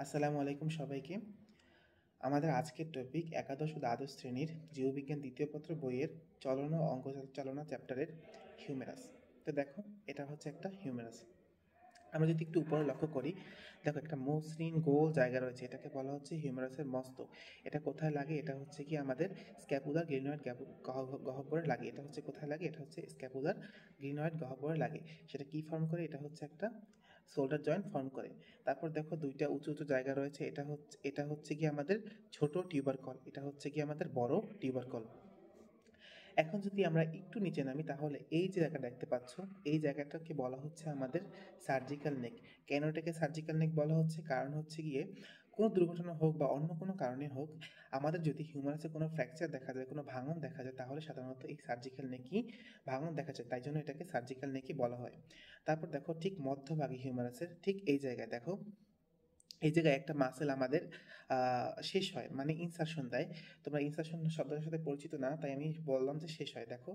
আসসালামু আলাইকুম সবাইকে। আমাদের আজকের টপিক একাদশ ও দ্বাদশ শ্রেণীর জীববিজ্ঞান দ্বিতীয় পত্র বইয়ের চলন ও অঙ্ক চালনা চ্যাপ্টারের হিউমেরাস। তো দেখো, এটা হচ্ছে একটা হিউমেরাস। আমরা যদি একটু উপরে লক্ষ্য করি, দেখো একটা মসৃণ গোল জায়গা রয়েছে, এটাকে বলা হচ্ছে হিউমেরাসের মস্তক। এটা কোথায় লাগে? এটা হচ্ছে কি আমাদের স্ক্যাপুলার গ্লিনয়েড গহ্বরে লাগে। এটা হচ্ছে কোথায় লাগে? এটা হচ্ছে স্ক্যাপুলার গ্লিনয়েড গহ্বরে লাগে। সেটা কি ফর্ম করে? এটা হচ্ছে একটা শোল্ডার জয়েন্ট ফর্ম করে। তারপর দেখো দুইটা উঁচু উঁচু জায়গা রয়েছে, এটা হচ্ছে কি আমাদের ছোট টিউবারকল, এটা হচ্ছে কি আমাদের বড় টিউবারকল। এখন যদি আমরা একটু নিচে নামি, তাহলে এই যে জায়গাটা দেখতে পাচ্ছ, এই জায়গাটাকে বলা হচ্ছে আমাদের সার্জিক্যাল নেক। কেন এটাকে সার্জিক্যাল নেক বলা হচ্ছে? কারণ হচ্ছে গিয়ে কোনো দুর্ঘটনা হোক বা অন্য কোনো কারণে হোক, আমাদের যদি হিউমারাসে কোনো ফ্র্যাকচার দেখা যায়, কোনো ভাঙন দেখা যায়, তাহলে সাধারণত এই সার্জিক্যাল নেকই ভাঙন দেখা যায়, তাই জন্য এটাকে সার্জিক্যাল নেকই বলা হয়। তারপর দেখো ঠিক মধ্যভাগে হিউমারাসের ঠিক এই জায়গায় দেখো, এই জায়গায় একটা মাসেল আমাদের শেষ হয়, মানে ইনসারশন দেয়। তোমরা ইনসারশন শব্দের সাথে পরিচিত না, তাই আমি বললাম যে শেষ হয়। দেখো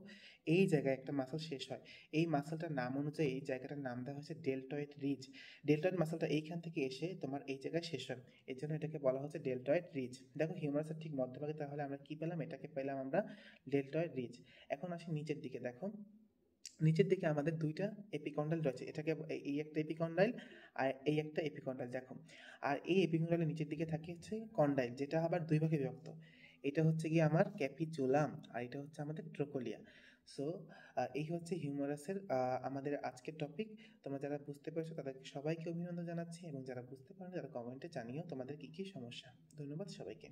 এই জায়গায় একটা মাসেল শেষ হয়। এই মাসেলটার নাম অনুযায়ী এই জায়গাটার নাম দেওয়া হয়েছে ডেলটয়েড রিজ। ডেলটয়েড মাসেলটা এইখান থেকে এসে তোমার এই জায়গায় শেষ হয়, এই জন্য এটাকে বলা হচ্ছে ডেলটয়েড রিজ। দেখো হিউমারাসের ঠিক মধ্যভাগে তাহলে আমরা কি পেলাম? এটাকে পেলাম আমরা ডেলটয়েড রিজ। এখন আসি নিচের দিকে। দেখো নিচের দিকে আমাদের দুইটা এপিকন্ডাইল রয়েছে, এটাকে এই একটা এপিকন্ডাইল আর এই একটা এপিকন্ডাইল দেখো। আর এই এপিকন্ডাইলের নিচের দিকে থাকে হচ্ছে কন্ডাইল, যেটা আবার দুই ভাগে বিভক্ত। এটা হচ্ছে গিয়ে আমার ক্যাপিচুলাম আর এটা হচ্ছে আমাদের ট্রোকোলিয়া। সো এই হচ্ছে হিউমারাসের আমাদের আজকের টপিক। তোমরা যারা বুঝতে পেরেছো তাদেরকে সবাইকে অভিনন্দন জানাচ্ছি, এবং যারা বুঝতে পারো যারা কমেন্টে জানিও তোমাদের কী কী সমস্যা। ধন্যবাদ সবাইকে।